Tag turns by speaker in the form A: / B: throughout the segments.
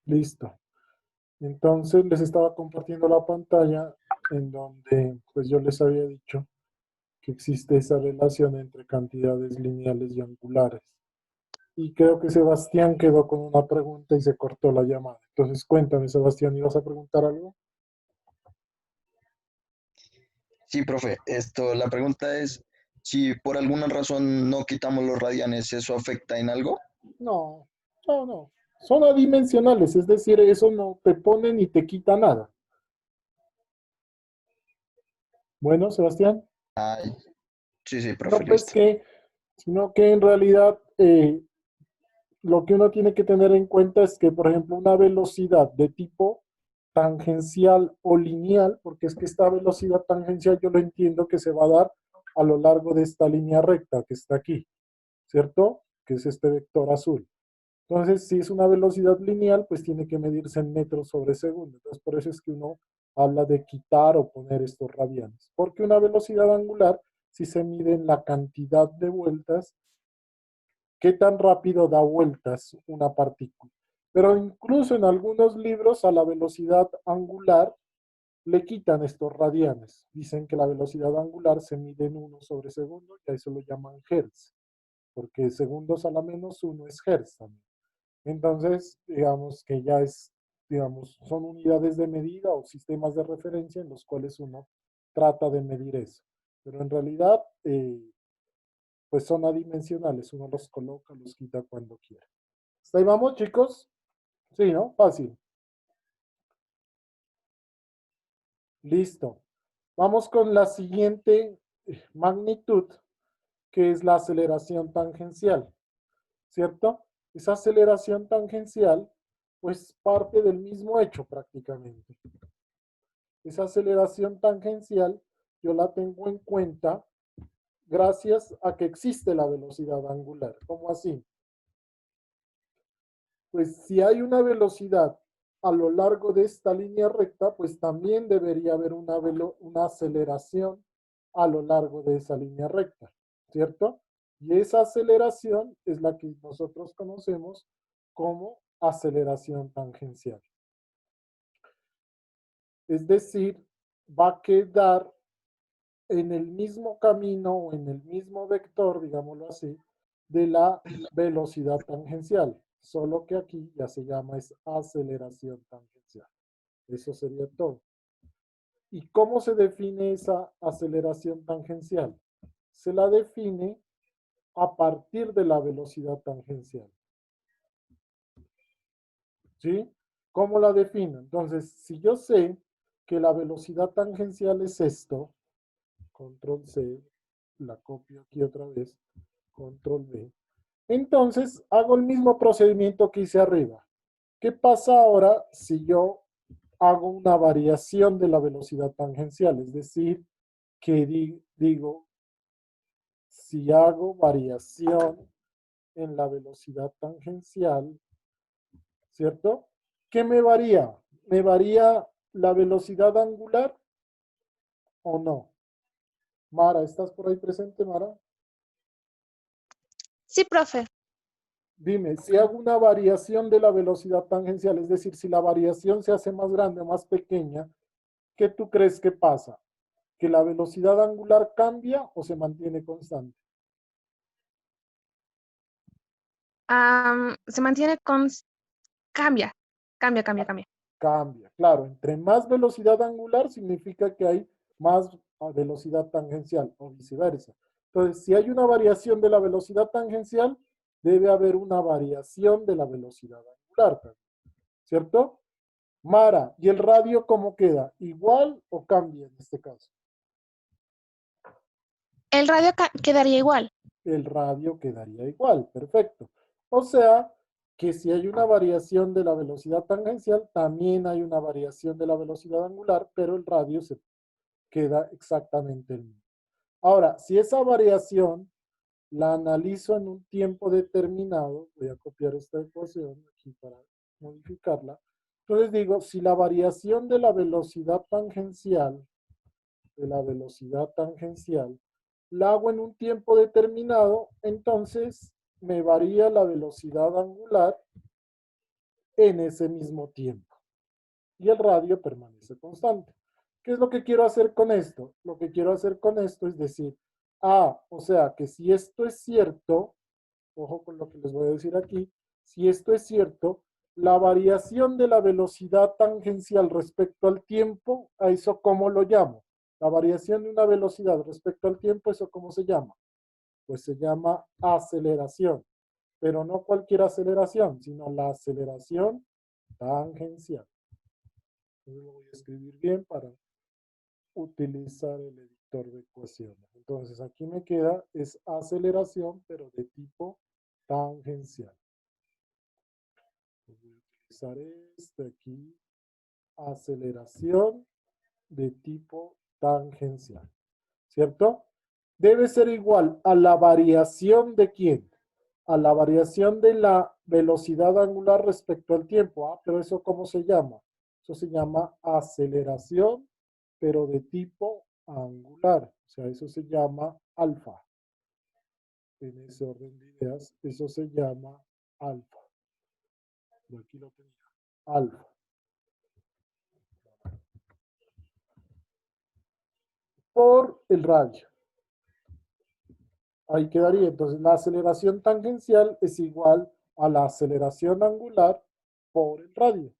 A: Listo. Entonces les estaba compartiendo la pantalla en donde pues yo les había dicho que existe esa relación entre cantidades lineales y angulares. Y creo que Sebastián quedó con una pregunta y se cortó la llamada. Entonces cuéntame, Sebastián, ¿ibas a preguntar algo?
B: Sí, profe, la pregunta es, si por alguna razón no quitamos los radianes, ¿eso afecta en algo?
A: No, no. Son adimensionales, es decir, eso no te pone ni te quita nada. Bueno, Sebastián.
B: Ay, sí, sí, profe,
A: No, pues
B: listo.
A: que, sino que en realidad lo que uno tiene que tener en cuenta es que, por ejemplo, una velocidad de tipo tangencial o lineal, porque es que esta velocidad tangencial yo lo entiendo que se va a dar a lo largo de esta línea recta que está aquí, ¿cierto? Que es este vector azul. Entonces, si es una velocidad lineal, pues tiene que medirse en metros sobre segundo. Entonces, por eso es que uno habla de quitar o poner estos radianes. Porque una velocidad angular, si se mide en la cantidad de vueltas, qué tan rápido da vueltas una partícula. Pero incluso en algunos libros a la velocidad angular le quitan estos radianes. Dicen que la velocidad angular se mide en 1/segundo y a eso lo llaman hertz, porque segundos a la -1 es hertz también. Entonces, digamos que ya es, digamos, son unidades de medida o sistemas de referencia en los cuales uno trata de medir eso. Pero en realidad, pues son adimensionales, uno los coloca, los quita cuando quiera. ¿Hasta ahí vamos, chicos? Sí, ¿no? Fácil. Listo. Vamos con la siguiente magnitud, que es la aceleración tangencial, ¿cierto? Esa aceleración tangencial, pues parte del mismo hecho prácticamente. Esa aceleración tangencial yo la tengo en cuenta gracias a que existe la velocidad angular. ¿Cómo así? Pues si hay una velocidad a lo largo de esta línea recta, pues también debería haber una aceleración a lo largo de esa línea recta, ¿cierto? Y esa aceleración es la que nosotros conocemos como aceleración tangencial. Es decir, va a quedar en el mismo camino o en el mismo vector, digámoslo así, de la velocidad tangencial, solo que aquí ya se llama es aceleración tangencial. Eso sería todo. ¿Y cómo se define esa aceleración tangencial? Se la define a partir de la velocidad tangencial. ¿Sí? ¿Cómo la defino? Entonces, si yo sé que la velocidad tangencial es esto, control C, la copio aquí otra vez, control V. Entonces, hago el mismo procedimiento que hice arriba. ¿Qué pasa ahora si yo hago una variación de la velocidad tangencial? Es decir, que digo, si hago variación en la velocidad tangencial, ¿cierto? ¿Qué me varía? ¿Me varía la velocidad angular o no? Mara, ¿estás por ahí presente, Mara?
C: Sí, profe.
A: Dime, si hago una variación de la velocidad tangencial, es decir, si la variación se hace más grande o más pequeña, ¿qué tú crees que pasa? ¿Que la velocidad angular cambia o se mantiene constante?
C: Se mantiene con... Cambia, cambia.
A: Cambia, claro. Entre más velocidad angular significa que hay más velocidad tangencial o viceversa. Entonces, si hay una variación de la velocidad tangencial, debe haber una variación de la velocidad angular, ¿cierto? Mara, ¿y el radio cómo queda? ¿Igual o cambia en este caso?
C: El radio quedaría igual.
A: El radio quedaría igual, perfecto. O sea que si hay una variación de la velocidad tangencial, también hay una variación de la velocidad angular, pero el radio se queda exactamente el mismo. Ahora, si esa variación la analizo en un tiempo determinado, voy a copiar esta ecuación aquí para modificarla. Entonces digo, si la variación de la velocidad tangencial, la hago en un tiempo determinado, entonces me varía la velocidad angular en ese mismo tiempo. Y el radio permanece constante. ¿Qué es lo que quiero hacer con esto? Lo que quiero hacer con esto es decir, o sea que si esto es cierto, ojo con lo que les voy a decir aquí, si esto es cierto, la variación de la velocidad tangencial respecto al tiempo, ¿a eso cómo lo llamo? La variación de una velocidad respecto al tiempo, ¿eso cómo se llama? Pues se llama aceleración, pero no cualquier aceleración, sino la aceleración tangencial. Entonces lo voy a escribir bien para utilizar el editor de ecuaciones. Entonces aquí me queda es aceleración, pero de tipo tangencial. Voy a utilizar este aquí, aceleración de tipo tangencial, ¿cierto? Debe ser igual a la variación de ¿quién? A la variación de la velocidad angular respecto al tiempo. Pero ¿eso cómo se llama? Eso se llama aceleración, pero de tipo angular. O sea, eso se llama alfa. En ese orden de ideas, eso se llama alfa. Y aquí lo tenía. Alfa. Por el radio. Ahí quedaría. Entonces, la aceleración tangencial es igual a la aceleración angular por el radio.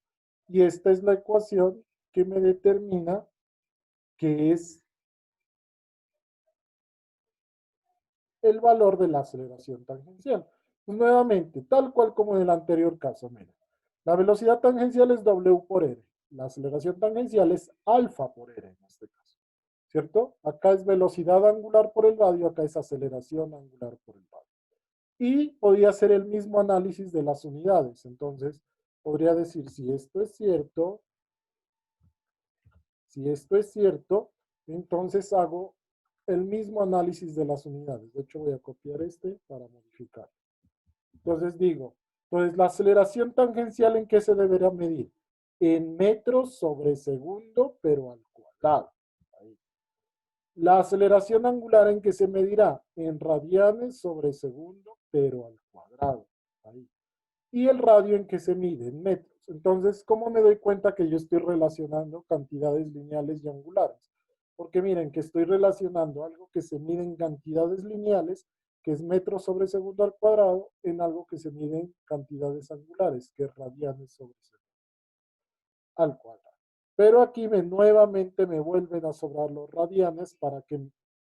A: Y esta es la ecuación que me determina que es el valor de la aceleración tangencial. Pues nuevamente, tal cual como en el anterior caso, mira. La velocidad tangencial es W por R. La aceleración tangencial es alfa por R en este caso. ¿Cierto? Acá es velocidad angular por el radio, acá es aceleración angular por el radio. Y podría hacer el mismo análisis de las unidades. Entonces, podría decir, si esto es cierto, entonces hago el mismo análisis de las unidades. De hecho, voy a copiar este para modificar. Entonces digo, entonces la aceleración tangencial, ¿en qué se deberá medir? En metros sobre segundo, pero al cuadrado. Ahí. La aceleración angular, ¿en qué se medirá? En radianes sobre segundo, pero al cuadrado. Ahí. Y el radio, ¿en qué se mide? En metros. Entonces, ¿cómo me doy cuenta que yo estoy relacionando cantidades lineales y angulares? Porque miren que estoy relacionando algo que se mide en cantidades lineales, que es metros sobre segundo al cuadrado, en algo que se mide en cantidades angulares, que es radianes sobre segundo al cuadrado. Pero aquí nuevamente me vuelven a sobrar los radianes para que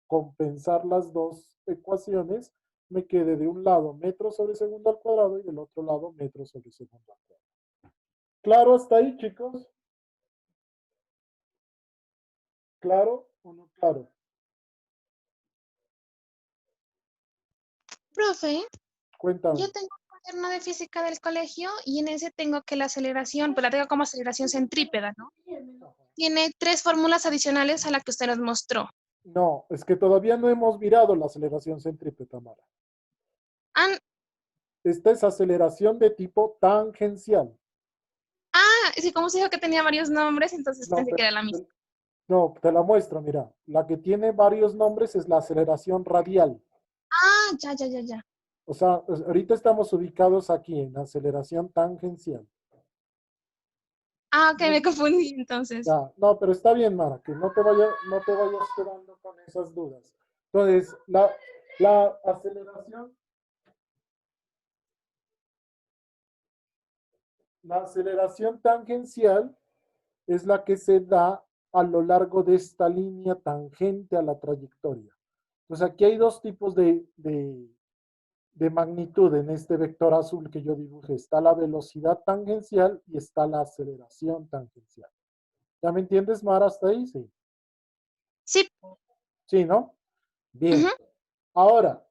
A: compensar las dos ecuaciones me quede de un lado metros sobre segundo al cuadrado y del otro lado metros sobre segundo al cuadrado. ¿Claro hasta ahí, chicos? ¿Claro o no claro?
C: Profe,
A: Cuéntame.
C: yo tengo un cuaderno de física del colegio y en ese tengo que la aceleración, pues la tengo como aceleración centrípeta, ¿no? Tiene 3 fórmulas adicionales a la que usted nos mostró.
A: No, es que todavía no hemos mirado la aceleración centrípeta, Mara.
C: Ah,
A: Esta es aceleración de tipo tangencial.
C: sí, como se dijo que tenía varios nombres, entonces
A: No,
C: pensé que era la misma.
A: no, te la muestro, mira. La que tiene varios nombres es la aceleración radial.
C: Ya, ya, ya, ya.
A: O sea, ahorita estamos ubicados aquí en aceleración tangencial.
C: Ok, me confundí entonces.
A: Ya, no, pero está bien, Mara, que no te vayas quedando con esas dudas. Entonces, la aceleración tangencial es la que se da a lo largo de esta línea tangente a la trayectoria. Entonces, aquí hay dos tipos de magnitud en este vector azul que yo dibujé. Está la velocidad tangencial y está la aceleración tangencial. ¿Ya me entiendes, Mara, hasta ahí? Sí.
C: Sí.
A: Sí, ¿no? Bien.
C: Ujú.
A: Ahora,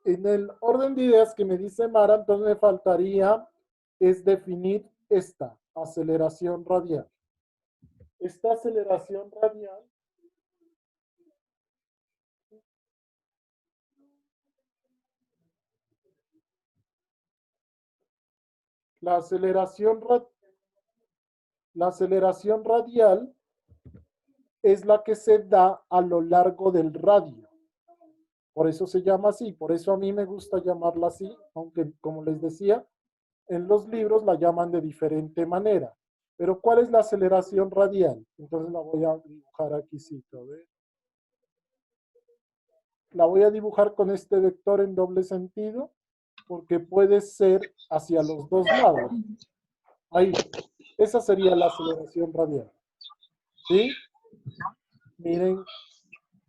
A: en el orden de ideas que me dice Mara, entonces me faltaría es definir esta aceleración radial. Esta aceleración radial la aceleración, la aceleración radial es la que se da a lo largo del radio. Por eso se llama así, por eso a mí me gusta llamarla así, aunque como les decía, en los libros la llaman de diferente manera. Pero ¿cuál es la aceleración radial? Entonces la voy a dibujar aquí, sí, ¿ve? La voy a dibujar con este vector en doble sentido, porque puede ser hacia los dos lados. Ahí, esa sería la aceleración radial. ¿Sí? Miren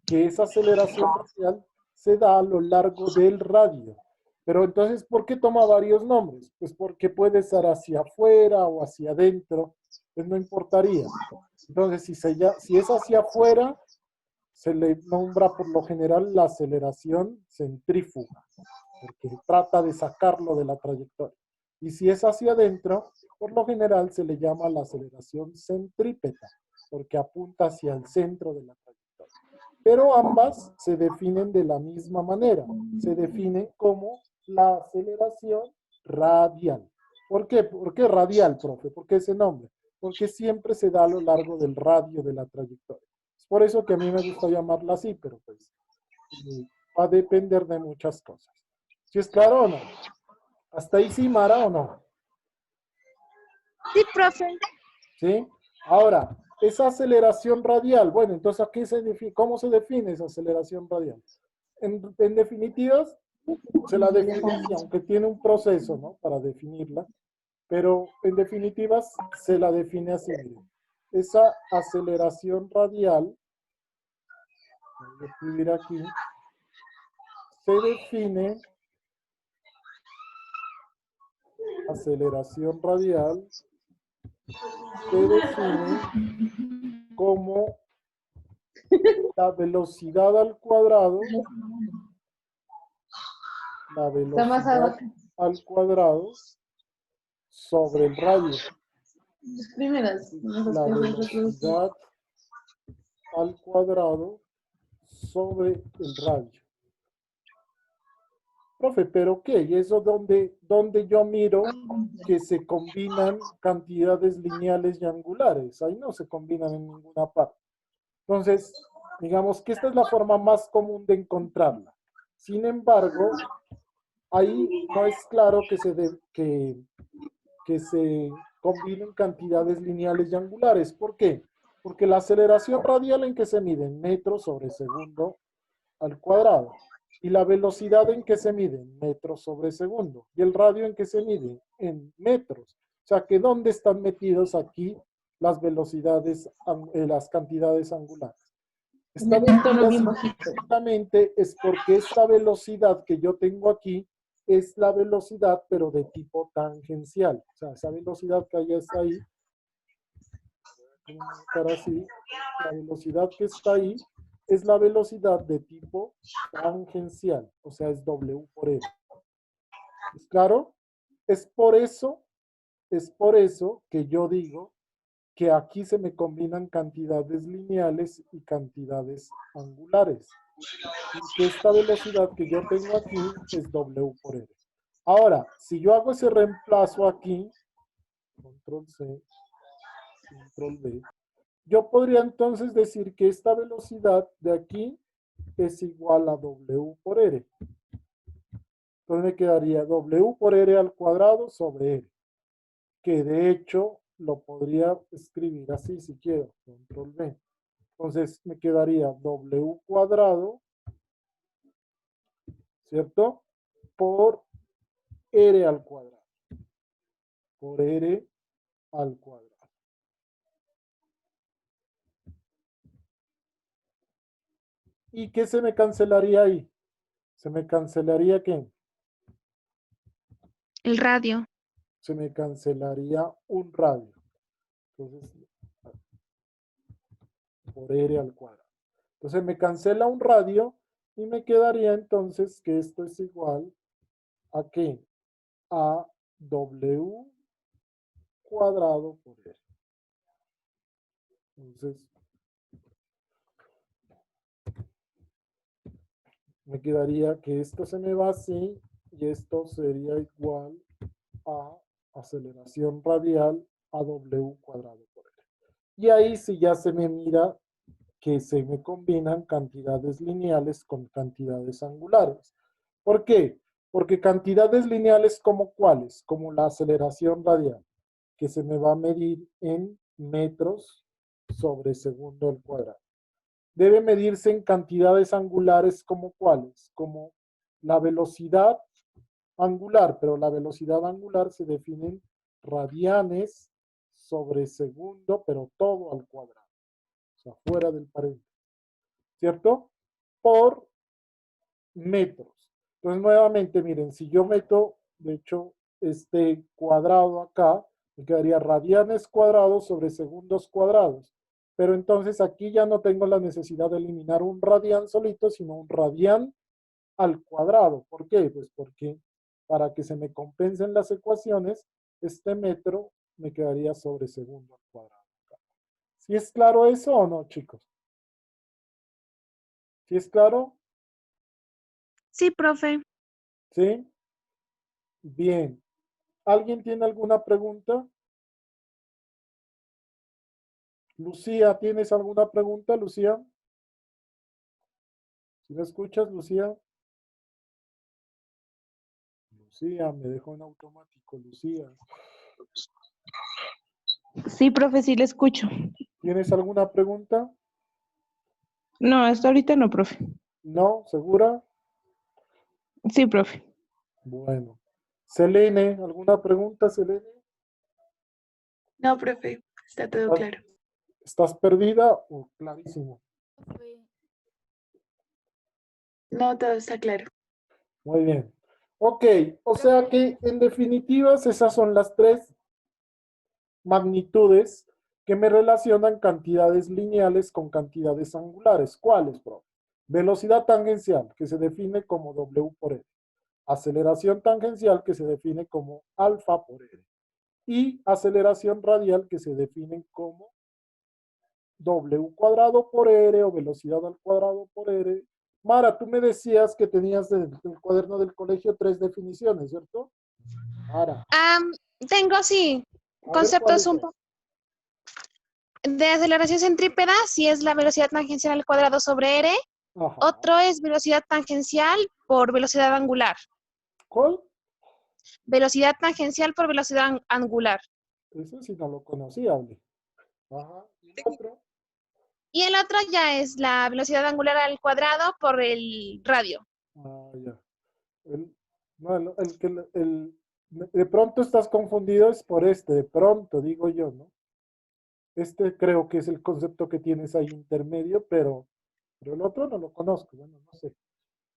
A: que esa aceleración radial se da a lo largo del radio. Pero entonces, ¿por qué toma varios nombres? Pues porque puede estar hacia afuera o hacia adentro, pues no importaría. Entonces, si es hacia afuera, se le nombra por lo general la aceleración centrífuga, porque trata de sacarlo de la trayectoria. Y si es hacia adentro, por lo general se le llama la aceleración centrípeta, porque apunta hacia el centro de la trayectoria. Pero ambas se definen de la misma manera. Se definen como la aceleración radial. ¿Por qué? ¿Por qué radial, profe? ¿Por qué ese nombre? Porque siempre se da a lo largo del radio de la trayectoria. Es por eso que a mí me gusta llamarla así, pero pues va a depender de muchas cosas. ¿Sí es claro o no? ¿Hasta ahí sí, Mara, o no?
D: Sí, profe.
A: ¿Sí? Ahora, esa aceleración radial, bueno, entonces aquí ¿cómo se define esa aceleración radial? En definitivas, se la define así, aunque tiene un proceso, ¿no? Para definirla, pero en definitivas se la define así, miren. Esa aceleración radial, voy a escribir aquí, se define aceleración radial, se define como la velocidad al cuadrado, la velocidad al cuadrado sobre el radio.
D: Las primeras.
A: La velocidad al cuadrado sobre el radio. Profe, ¿pero qué? ¿Y eso donde yo miro que se combinan cantidades lineales y angulares? Ahí no se combinan en ninguna parte. Entonces, digamos que esta es la forma más común de encontrarla. Sin embargo, ahí no es claro que se combinen cantidades lineales y angulares. ¿Por qué? Porque la aceleración radial en que se mide en metros sobre segundo al cuadrado. Y la velocidad en que se mide en metros sobre segundo. Y el radio en que se mide en metros. O sea, que ¿dónde están metidos aquí las velocidades, las cantidades angulares? Está exactamente es porque esta velocidad que yo tengo aquí es la velocidad, pero de tipo tangencial. O sea, esa velocidad que está ahí, así, la velocidad que está ahí es la velocidad de tipo tangencial. O sea, es W por R. ¿Es claro? Es por eso que yo digo que aquí se me combinan cantidades lineales y cantidades angulares. Y que esta velocidad que yo tengo aquí es W por R. Ahora, si yo hago ese reemplazo aquí, control C, control V, yo podría entonces decir que esta velocidad de aquí es igual a W por R. Entonces me quedaría W por R al cuadrado sobre R, que de hecho lo podría escribir así si quiero, control V. Entonces me quedaría W cuadrado, ¿cierto? Por R al cuadrado. Por R al cuadrado. ¿Y qué se me cancelaría ahí? ¿Se me cancelaría qué?
C: El radio.
A: Se me cancelaría un radio. Entonces, por R al cuadrado. Entonces me cancela un radio y me quedaría entonces que esto es igual a qué? A W cuadrado por R. Entonces, me quedaría que esto se me va así y esto sería igual a aceleración radial a W cuadrado por R. Y ahí sí ya se me mira que se me combinan cantidades lineales con cantidades angulares. ¿Por qué? Porque cantidades lineales como cuáles, como la aceleración radial, que se me va a medir en metros sobre segundo al cuadrado. Debe medirse en cantidades angulares como cuáles, como la velocidad angular, pero la velocidad angular se define en radianes sobre segundo, pero todo al cuadrado, o sea, fuera del paréntesis, ¿cierto? Por metros. Entonces, nuevamente, miren, si yo meto, de hecho, este cuadrado acá, me quedaría radianes cuadrados sobre segundos cuadrados. Pero entonces aquí ya no tengo la necesidad de eliminar un radián solito, sino un radián al cuadrado. ¿Por qué? Pues porque para que se me compensen las ecuaciones, este metro me quedaría sobre segundo al cuadrado. ¿Sí es claro eso o no, chicos? ¿Sí es claro?
C: Sí, profe.
A: ¿Sí? Bien. ¿Alguien tiene alguna pregunta? Lucía, ¿tienes alguna pregunta, Lucía? ¿Sí me escuchas, Lucía? Lucía, me dejó en automático, Lucía.
D: Sí, profe, sí le escucho.
A: ¿Tienes alguna pregunta?
D: No, hasta ahorita no, profe.
A: ¿No? ¿Segura?
D: Sí, profe.
A: Bueno. Selene, ¿alguna pregunta, Selene?
E: No, profe, está todo
A: ¿Estás,
E: claro.
A: estás perdida o clarísimo?
E: No, todo está claro.
A: Muy bien. Ok, o sea que en definitivas esas son las tres magnitudes que me relacionan cantidades lineales con cantidades angulares. ¿Cuáles, profe? Velocidad tangencial, que se define como W por R. Aceleración tangencial, que se define como alfa por R. Y aceleración radial, que se define como W cuadrado por R o velocidad al cuadrado por R. Mara, tú me decías que tenías del cuaderno del colegio tres definiciones, ¿cierto? Mara,
C: Tengo, sí,
A: a ver
C: conceptos
A: cuáles
C: un
A: son.
C: poco de aceleración centrípeta, si es la velocidad tangencial al cuadrado sobre r.
A: Ajá.
C: Otro es velocidad tangencial por velocidad angular.
A: ¿Cuál?
C: Velocidad tangencial por velocidad angular.
A: Ese sí no lo conocía, Ale. Ajá. ¿Y el otro?
C: Y el otro ya es la velocidad angular al cuadrado por el radio.
A: Ah, ya. No, de pronto estás confundido es por este, de pronto, digo yo, ¿no? Este creo que es el concepto que tienes ahí intermedio, pero el otro no lo conozco, bueno, no sé.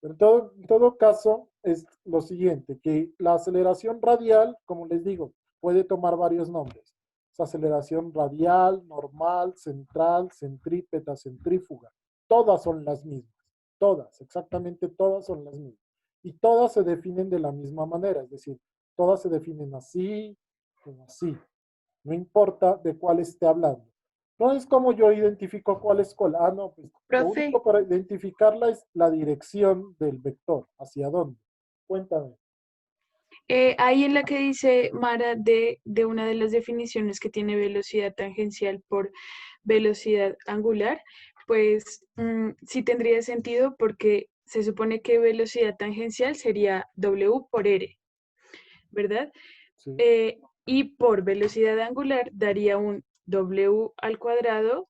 A: Pero en todo caso es lo siguiente, que la aceleración radial, como les digo, puede tomar varios nombres. Es aceleración radial, normal, central, centrípeta, centrífuga. Todas son las mismas. Todas, exactamente todas son las mismas. Y todas se definen de la misma manera, es decir, todas se definen así, como así. No importa de cuál esté hablando. No es como yo identifico cuál es cuál. Ah, no, pues lo
E: Profe,
A: único para identificarla es la dirección del vector, hacia dónde. Cuéntame.
E: ahí en la que dice Mara de una de las definiciones que tiene velocidad tangencial por velocidad angular, pues sí tendría sentido porque se supone que velocidad tangencial sería W por R, ¿verdad?
A: Sí.
E: Y por velocidad angular daría un W al cuadrado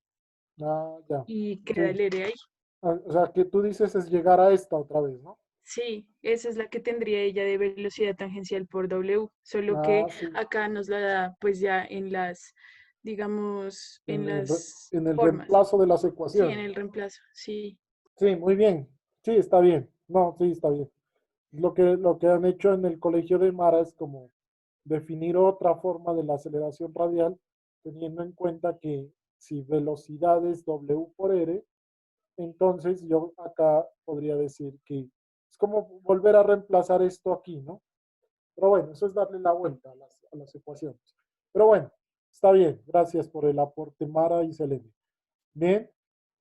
A: Ah, ya.
E: y queda
A: Sí.
E: el R ahí.
A: Ah, o sea, que tú dices es llegar a esta otra vez, ¿no?
E: Sí, esa es la que tendría ella de velocidad tangencial por W, solo que
A: Ah, sí.
E: acá nos la da pues ya en las, digamos, en las
A: En el
E: formas.
A: reemplazo de las
E: Sí, en
A: ecuaciones.
E: el reemplazo, sí.
A: Sí, muy bien. Sí, está bien. No, sí, está bien. Lo que han hecho en el colegio de Mara es como definir otra forma de la aceleración radial, teniendo en cuenta que si velocidad es W por R, entonces yo acá podría decir que es como volver a reemplazar esto aquí, ¿no? Pero bueno, eso es darle la vuelta a las ecuaciones. Pero bueno, está bien. Gracias por el aporte, Mara y Selene. Bien,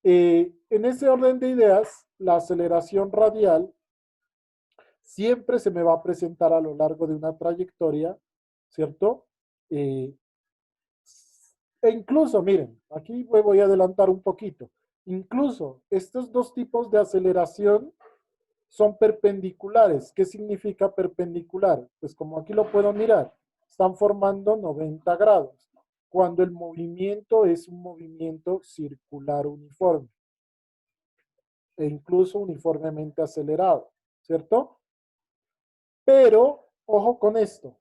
A: en ese orden de ideas, la aceleración radial siempre se me va a presentar a lo largo de una trayectoria, ¿cierto? Eh, e incluso, miren, aquí voy a adelantar un poquito. Incluso estos dos tipos de aceleración son perpendiculares. ¿Qué significa perpendicular? Pues como aquí lo puedo mirar, están formando 90 grados, cuando el movimiento es un movimiento circular uniforme, e incluso uniformemente acelerado, ¿cierto? Pero, ojo con esto,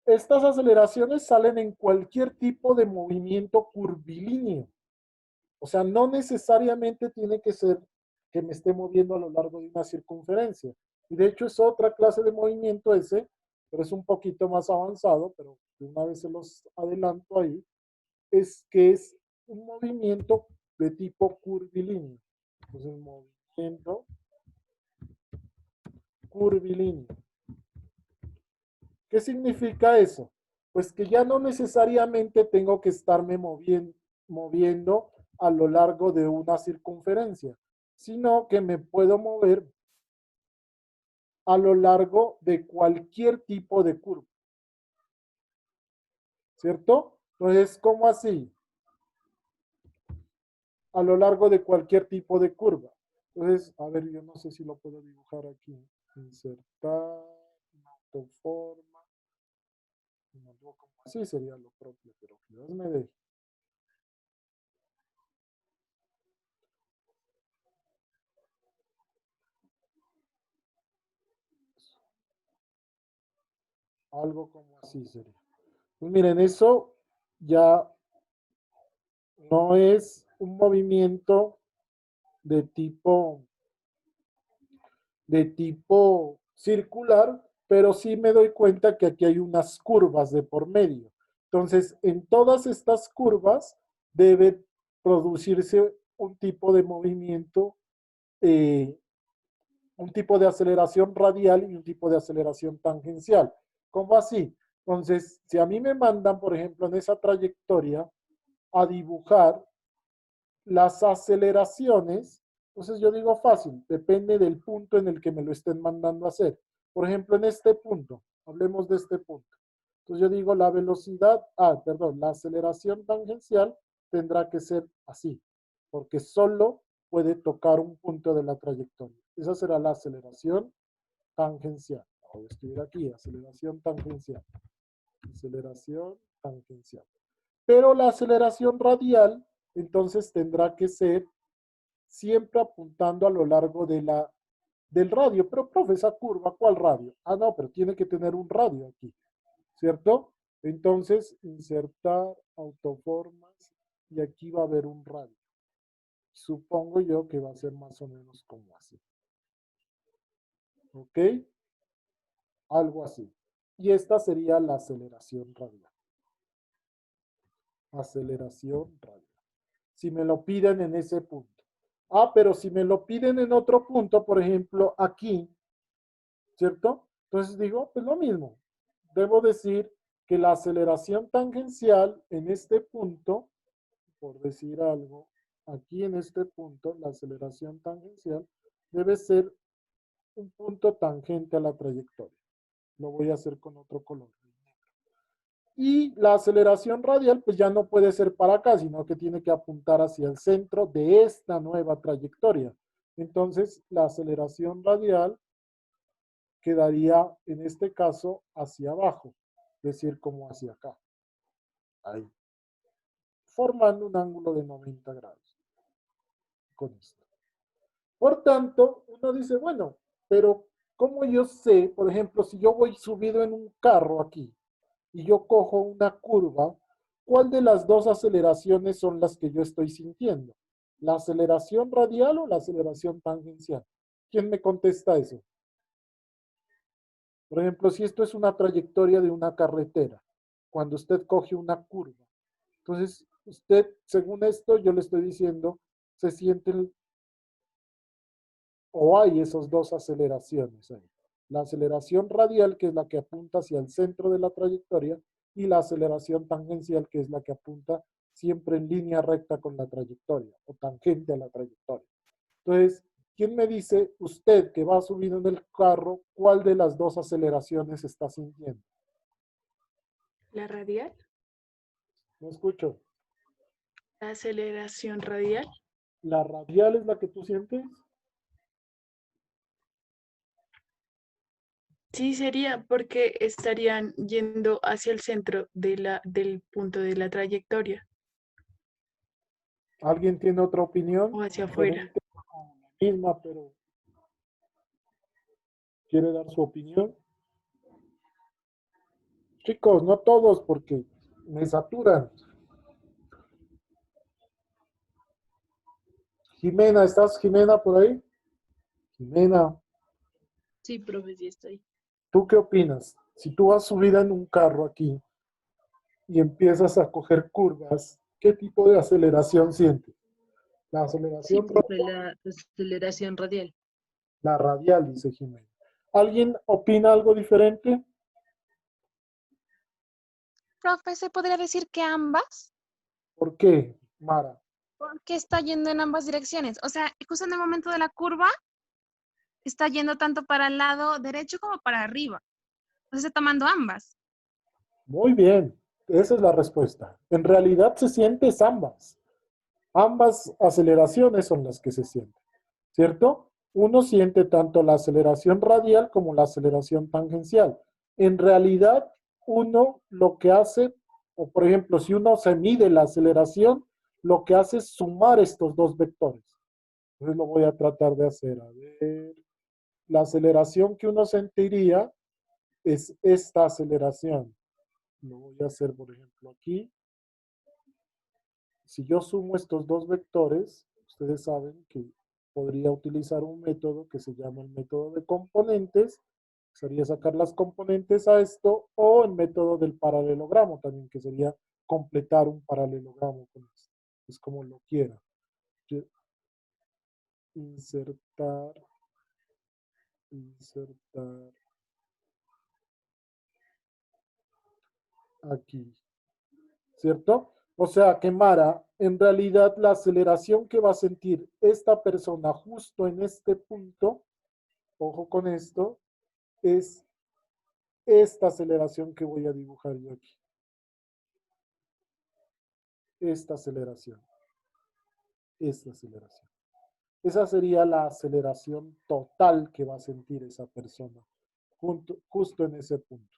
A: estas aceleraciones salen en cualquier tipo de movimiento curvilíneo. O sea, no necesariamente tiene que ser que me esté moviendo a lo largo de una circunferencia. Y de hecho es otra clase de movimiento ese, pero es un poquito más avanzado, pero de una vez se los adelanto ahí, es que es un movimiento de tipo curvilíneo. Entonces, movimiento curvilíneo. ¿Qué significa eso? Pues que ya no necesariamente tengo que estarme moviendo a lo largo de una circunferencia, sino que me puedo mover a lo largo de cualquier tipo de curva. ¿Cierto? Entonces, ¿cómo así? A lo largo de cualquier tipo de curva. Entonces, a ver, yo no sé si lo puedo dibujar aquí. Insertar, autoforma. No, como así sería lo propio, pero que Dios me deje. Algo como así sería. Pues miren, eso ya no es un movimiento de tipo circular, pero sí me doy cuenta que aquí hay unas curvas de por medio. Entonces, en todas estas curvas debe producirse un tipo de movimiento, un tipo de aceleración radial y un tipo de aceleración tangencial. ¿Cómo así? Entonces, si a mí me mandan, por ejemplo, en esa trayectoria a dibujar las aceleraciones, entonces yo digo fácil, depende del punto en el que me lo estén mandando a hacer. Por ejemplo, en este punto, hablemos de este punto. Entonces yo digo la velocidad, la aceleración tangencial tendrá que ser así, porque solo puede tocar un punto de la trayectoria. Esa será la aceleración tangencial. Voy a escribir aquí, aceleración tangencial. Aceleración tangencial. Pero la aceleración radial, entonces tendrá que ser siempre apuntando a lo largo del radio. Pero, profe, esa curva, ¿cuál radio? Ah, no, pero tiene que tener un radio aquí, ¿cierto? Entonces, insertar autoformas y aquí va a haber un radio. Supongo yo que va a ser más o menos como así. ¿Ok? Algo así. Y esta sería la aceleración radial. Aceleración radial. Si me lo piden en ese punto. Pero si me lo piden en otro punto, por ejemplo, aquí, ¿cierto? Entonces digo, pues lo mismo. Debo decir que la aceleración tangencial en este punto, por decir algo, aquí en este punto, la aceleración tangencial debe ser un punto tangente a la trayectoria. Lo voy a hacer con otro color. Y la aceleración radial, pues ya no puede ser para acá, sino que tiene que apuntar hacia el centro de esta nueva trayectoria. Entonces, la aceleración radial quedaría, en este caso, hacia abajo, es decir, como hacia acá. Ahí. Formando un ángulo de 90 grados. Con esto. Por tanto, uno dice, bueno, pero ¿cómo yo sé, por ejemplo, si yo voy subido en un carro aquí, y yo cojo una curva, ¿cuál de las dos aceleraciones son las que yo estoy sintiendo? ¿La aceleración radial o la aceleración tangencial? ¿Quién me contesta eso? Por ejemplo, si esto es una trayectoria de una carretera, cuando usted coge una curva, entonces usted, según esto, yo le estoy diciendo, se sienten o hay esas dos aceleraciones ahí. La aceleración radial, que es la que apunta hacia el centro de la trayectoria, y la aceleración tangencial, que es la que apunta siempre en línea recta con la trayectoria o tangente a la trayectoria. Entonces, ¿quién me dice, usted que va subiendo en el carro, cuál de las dos aceleraciones está sintiendo?
E: ¿La radial?
A: No escucho.
E: ¿La aceleración radial?
A: ¿La radial es la que tú sientes?
E: Sí, sería porque estarían yendo hacia el centro del punto de la trayectoria
A: ¿Alguien tiene otra opinión?
E: o hacia afuera.
A: Diferente o la misma, pero quiere dar su opinión. Chicos, no todos porque me saturan. Jimena, ¿estás Jimena por ahí? Jimena,
F: Sí, profe, sí estoy.
A: ¿tú qué opinas? Si tú vas subida en un carro aquí y empiezas a coger curvas, ¿qué tipo de aceleración sientes? La
F: Sí,
A: aceleración
F: profe,
A: radial,
F: la aceleración radial.
A: la radial, dice Jimena. ¿Alguien opina algo diferente?
C: Profe, ¿se podría decir que ambas?
A: ¿Por qué, Mara?
C: Porque está yendo en ambas direcciones. O sea, justo en el momento de la curva, está yendo tanto para el lado derecho como para arriba. Entonces está tomando ambas.
A: Muy bien, esa es la respuesta. En realidad se sientes ambas. Ambas aceleraciones son las que se sienten, ¿cierto? Uno siente tanto la aceleración radial como la aceleración tangencial. En realidad, uno lo que hace, o por ejemplo, si uno se mide la aceleración, lo que hace es sumar estos dos vectores. Entonces lo voy a tratar de hacer. A ver, la aceleración que uno sentiría es esta aceleración. Lo voy a hacer, por ejemplo, aquí. Si yo sumo estos dos vectores, ustedes saben que podría utilizar un método que se llama el método de componentes, sería sacar las componentes a esto, o el método del paralelogramo también, que sería completar un paralelogramo con esto. Es como lo quiera. Insertar, insertar aquí, ¿cierto? O sea que Mara, en realidad la aceleración que va a sentir esta persona justo en este punto, ojo con esto, es esta aceleración que voy a dibujar yo aquí. Esta aceleración. Esta aceleración. Esa sería la aceleración total que va a sentir esa persona, justo en ese punto.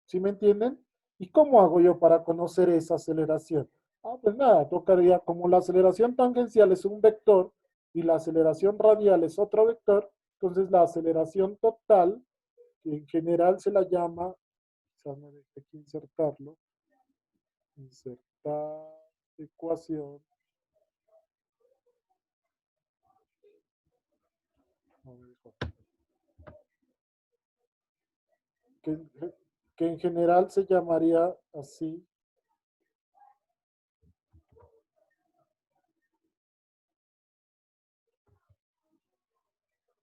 A: ¿Sí me entienden? ¿Y cómo hago yo para conocer esa aceleración? Ah, pues nada, tocaría, como la aceleración tangencial es un vector y la aceleración radial es otro vector, entonces la aceleración total, que en general se la llama, quizás me deje aquí insertarlo, insertar ecuación, que, que en general se llamaría así.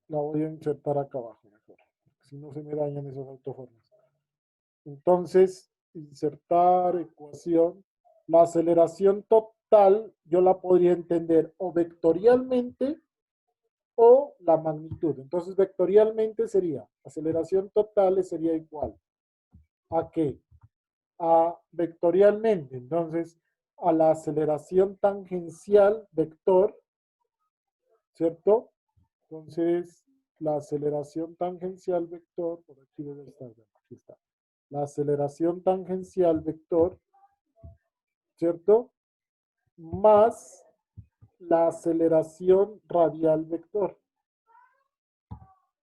A: La voy a insertar acá abajo mejor, si no se me dañan esos autoformas. Entonces, insertar ecuación. La aceleración total yo la podría entender o vectorialmente o la magnitud. Entonces, vectorialmente sería, aceleración total sería igual a qué? A vectorialmente. Entonces, a la aceleración tangencial vector, ¿cierto? Entonces, la aceleración tangencial vector, por aquí debe estar, aquí está. La aceleración tangencial vector, ¿cierto? Más la aceleración radial vector.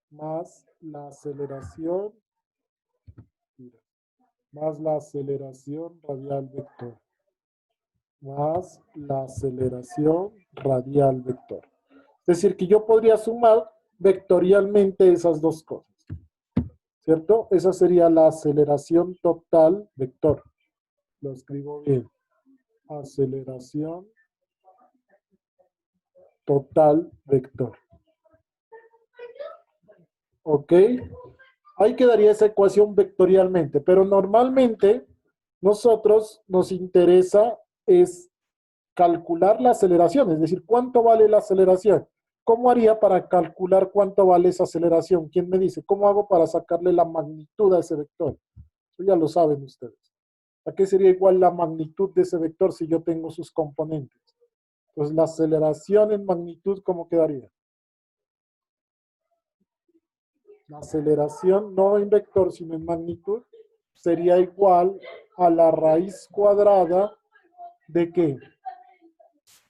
A: Más la aceleración, mira, más la aceleración radial vector. Más la aceleración radial vector. Es decir, que yo podría sumar vectorialmente esas dos cosas. ¿Cierto? Esa sería la aceleración total vector. Lo escribo bien. Aceleración total vector. ¿Ok? Ahí quedaría esa ecuación vectorialmente, pero normalmente nosotros nos interesa es calcular la aceleración, es decir, ¿cuánto vale la aceleración? ¿Cómo haría para calcular cuánto vale esa aceleración? ¿Quién me dice? ¿Cómo hago para sacarle la magnitud a ese vector? Eso ya lo saben ustedes. ¿A qué sería igual la magnitud de ese vector si yo tengo sus componentes? Pues la aceleración en magnitud, ¿cómo quedaría? La aceleración, no en vector, sino en magnitud, sería igual a la raíz cuadrada ¿de qué?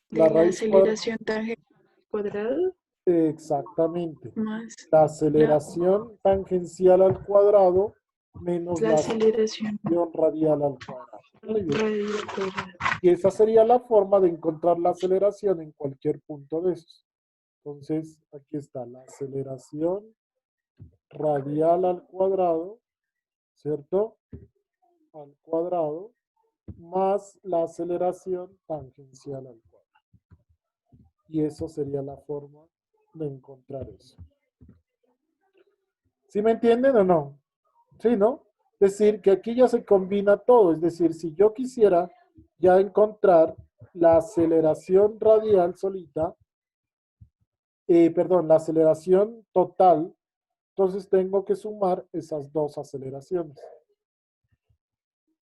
E: De la
A: cuadrada.
E: aceleración tangente al cuadrado
A: Exactamente.
E: más
A: La aceleración tangencial al cuadrado menos
E: la
A: la
E: aceleración
A: aceleración radial al cuadrado. Muy bien.
E: radial al cuadrado.
A: Y esa sería la forma de encontrar la aceleración en cualquier punto de esos. Entonces, aquí está la aceleración radial al cuadrado, ¿cierto? Al cuadrado, más la aceleración tangencial al cuadrado. Y eso sería la forma de encontrar eso. ¿Sí me entienden o no? Sí, ¿no? Es decir, que aquí ya se combina todo. Es decir, si yo quisiera ya encontrar la aceleración radial solita, perdón, la aceleración total, entonces tengo que sumar esas dos aceleraciones.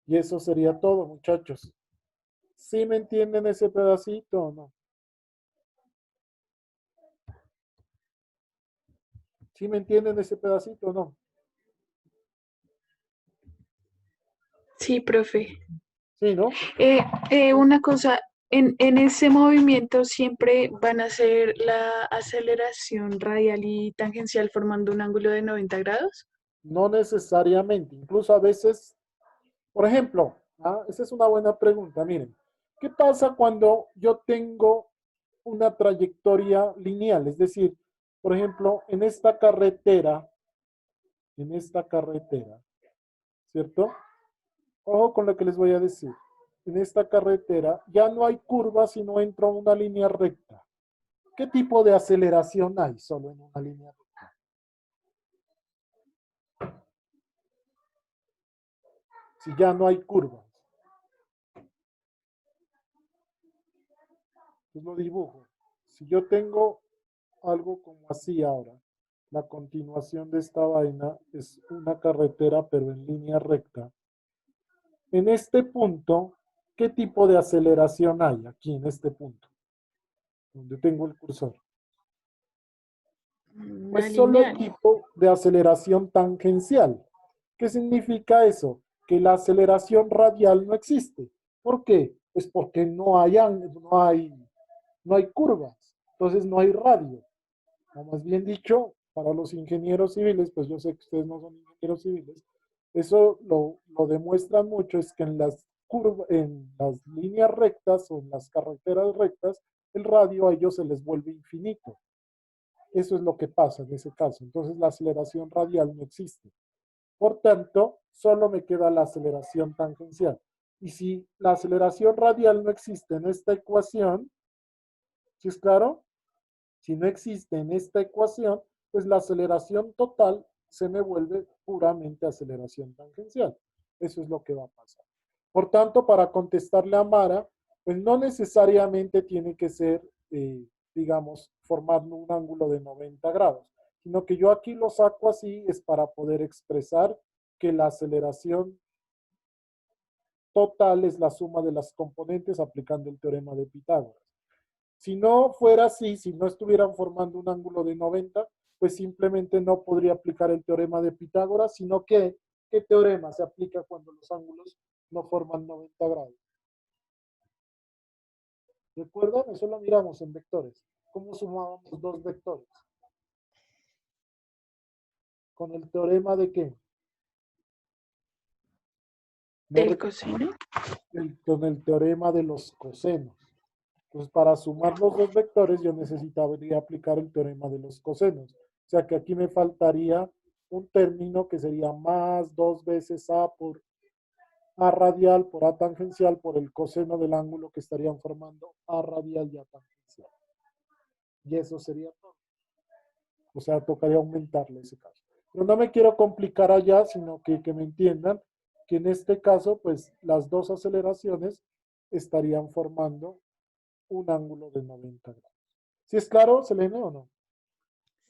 A: Y eso sería todo, muchachos. ¿Sí me entienden ese pedacito o no? ¿Sí me entienden ese pedacito o no?
E: Sí, profe.
A: Sí, ¿no?
E: Una cosa, en ese movimiento siempre van a hacer la aceleración radial y tangencial formando un ángulo de 90 grados.
A: No necesariamente. Incluso a veces, por ejemplo, esa es una buena pregunta. Miren, ¿qué pasa cuando yo tengo una trayectoria lineal? Es decir, por ejemplo, en esta carretera, ¿cierto? Ojo con lo que les voy a decir. En esta carretera ya no hay curvas, sino entra una línea recta. ¿Qué tipo de aceleración hay solo en una línea recta? Si ya no hay curvas. Pues lo dibujo. Si yo tengo algo como así ahora, la continuación de esta vaina es una carretera pero en línea recta. En este punto, ¿qué tipo de aceleración hay aquí en este punto? Donde tengo el cursor.
E: Una
A: Es solo el
E: lineal.
A: tipo de aceleración tangencial. ¿Qué significa eso? Que la aceleración radial no existe. ¿Por qué? Pues porque no hay curvas, entonces no hay radio. O más bien dicho, para los ingenieros civiles, pues yo sé que ustedes no son ingenieros civiles, eso lo demuestran mucho, es que en las curvas, en las líneas rectas o en las carreteras rectas, el radio a ellos se les vuelve infinito. Eso es lo que pasa en ese caso. Entonces la aceleración radial no existe. Por tanto, solo me queda la aceleración tangencial. Y si la aceleración radial no existe en esta ecuación, ¿sí es claro? Si no existe en esta ecuación, pues la aceleración total se me vuelve puramente aceleración tangencial. Eso es lo que va a pasar. Por tanto, para contestarle a Mara, pues no necesariamente tiene que ser, digamos, formar un ángulo de 90 grados, sino que yo aquí lo saco así, es para poder expresar que la aceleración total es la suma de las componentes aplicando el teorema de Pitágoras. Si no fuera así, si no estuvieran formando un ángulo de 90, pues simplemente no podría aplicar el teorema de Pitágoras, sino que, ¿qué teorema se aplica cuando los ángulos no forman 90 grados? ¿Recuerdan? Eso lo miramos en vectores. ¿Cómo sumábamos dos vectores? ¿Con el teorema de qué? No
E: ¿Del coseno?
A: con el teorema de los cosenos. Entonces, para sumar los dos vectores, yo necesitaría aplicar el teorema de los cosenos. O sea que aquí me faltaría un término que sería más 2 veces A por A radial por A tangencial por el coseno del ángulo que estarían formando A radial y A tangencial. Y eso sería todo. O sea, tocaría aumentarle ese caso. Pero no me quiero complicar allá, sino que me entiendan que en este caso, pues las dos aceleraciones estarían formando un ángulo de 90 grados. ¿Sí es claro, Selene, o no?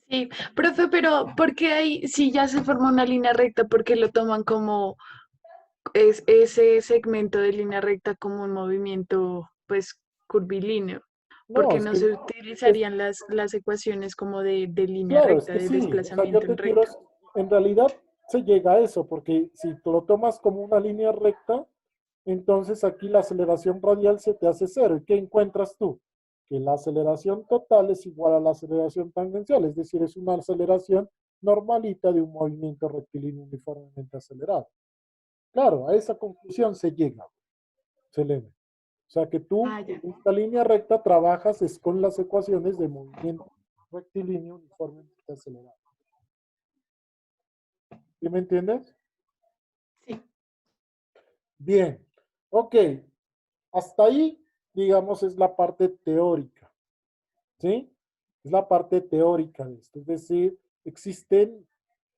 E: Sí, profe, pero ¿por qué ahí, si ya se forma una línea recta, por qué lo toman como ese segmento de línea recta como un movimiento, pues, curvilíneo?
A: No,
E: porque
A: es
E: no
A: que,
E: se utilizarían las ecuaciones como de línea
A: claro, es
E: recta,
A: que
E: de
A: sí. O sea,
E: desplazamiento
A: yo
E: en
A: te quiero,
E: recta.
A: en realidad se llega a eso, porque si tú lo tomas como una línea recta, entonces aquí la aceleración radial se te hace cero. ¿Y qué encuentras tú? Que la aceleración total es igual a la aceleración tangencial, es decir, es una aceleración normalita de un movimiento rectilíneo uniformemente acelerado. Claro, a esa conclusión se llega, Selene. O sea que tú
E: Ah,
A: en
E: ya.
A: esta línea recta trabajas es con las ecuaciones de movimiento rectilíneo uniformemente acelerado. ¿Sí me entiendes?
E: Sí.
A: Bien, ok. Hasta ahí, digamos, es la parte teórica. ¿Sí? Es la parte teórica de esto. Es decir, existen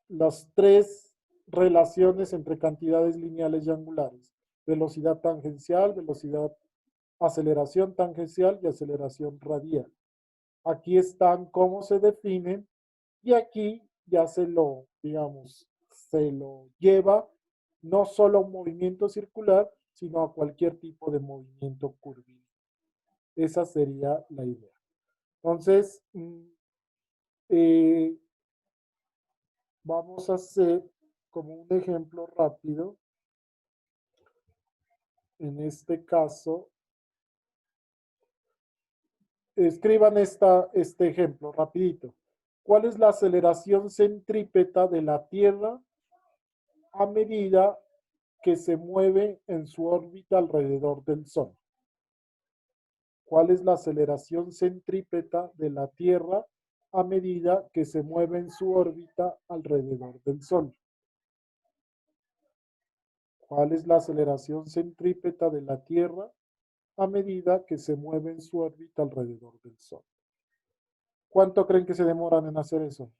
A: las tres relaciones entre cantidades lineales y angulares. Velocidad tangencial, velocidad, aceleración tangencial y aceleración radial. Aquí están cómo se definen y aquí ya se lo, digamos, se lo lleva no solo a un movimiento circular, sino a cualquier tipo de movimiento curvilíneo. Esa sería la idea. Entonces, eh, vamos a hacer como un ejemplo rápido. En este caso, escriban este ejemplo rapidito. ¿Cuál es la aceleración centrípeta de la Tierra a medida que se mueve en su órbita alrededor del Sol? ¿Cuál es la aceleración centrípeta de la Tierra a medida que se mueve en su órbita alrededor del Sol? ¿Cuál es la aceleración centrípeta de la Tierra a medida que se mueve en su órbita alrededor del Sol? ¿Cuánto creen que se demoran en hacer eso?